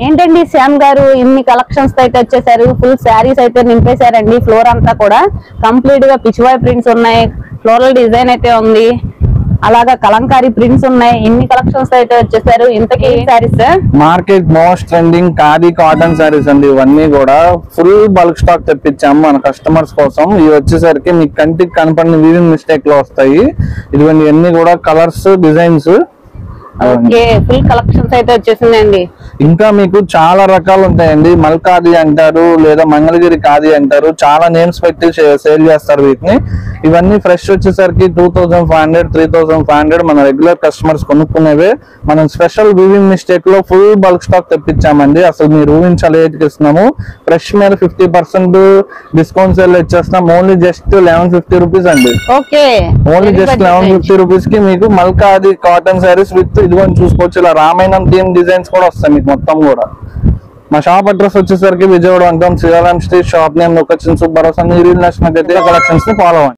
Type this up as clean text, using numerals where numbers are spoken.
ఏంటండి శ్యామ్ గారు ఇన్ని కలెక్షన్స్ అయితే వచ్చేసారు. ఫుల్ శారీస్ అయితే నింపేశారండి. ఫ్లోర్ అంతా కూడా కంప్లీట్ గా పిచ్వాయ్ ప్రింట్స్ ఉన్నాయి, ఫ్లోరల్ డిజైన్ అయితే ఉంది, అలాగా కలంకారీ ప్రింట్స్ ఉన్నాయి. ఇన్ని కలెక్షన్స్ అయితే వచ్చేసారు. ఇంతకీ saris market most trending khadi cotton saris అండి. ఇవన్నీ కూడా ఫుల్ బల్క్ స్టాక్ తెప్పించాము మన కస్టమర్స్ కోసం. ఇవి వచ్చేసరికి మీకు కంటికి కనపడిన వీవింగ్ మిస్టేక్ లో వస్తాయి. ఇవన్నీ కూడా కలర్స్ డిజైన్స్ ఫుల్ కలెక్షన్స్ అయితే వచ్చేసిందండి. ఇంకా మీకు చాలా రకాలు ఉంటాయండి. మల్కాది అంటారు, లేదా మంగళగిరి ఖాదీ అంటారు. చాలా నేమ్స్ పెట్టి సేల్ చేస్తారు వీటిని. ఇవన్నీ ఫ్రెష్ వచ్చేసరికి 2500 3500 మన రెగ్యులర్ కస్టమర్స్ కొనుక్కునేవే. మనం స్పెషల్ వీవింగ్ మిస్టేక్ లో ఫుల్ బల్క్ స్టాక్ తెప్పించామండి. అసలు మీరు ఊహించలేటికి ఇస్తున్నాము. ఫ్రెష్ మీద 50% డిస్కౌంట్ సేల్ ఇచ్చేస్తున్నాం. ఓన్లీ జస్ట్ 1150 రూపీస్ అండి. ఓన్లీ జస్ట్ 1150 రూపీస్ కి మీకు మల్కాది కాటన్ శారీస్ విత్ ఇదిగోని చూసుకోవచ్చు. ఇలా రామాయణం థీమ్ డిజైన్స్ కూడా వస్తాయి మీకు మొత్తం కూడా. మా షాప్ అడ్రస్ వచ్చేసరికి విజయవాడ అంటాం, Sriram street. Shop name location Subbarao. Collections ని ఫాలో అవ్వండి.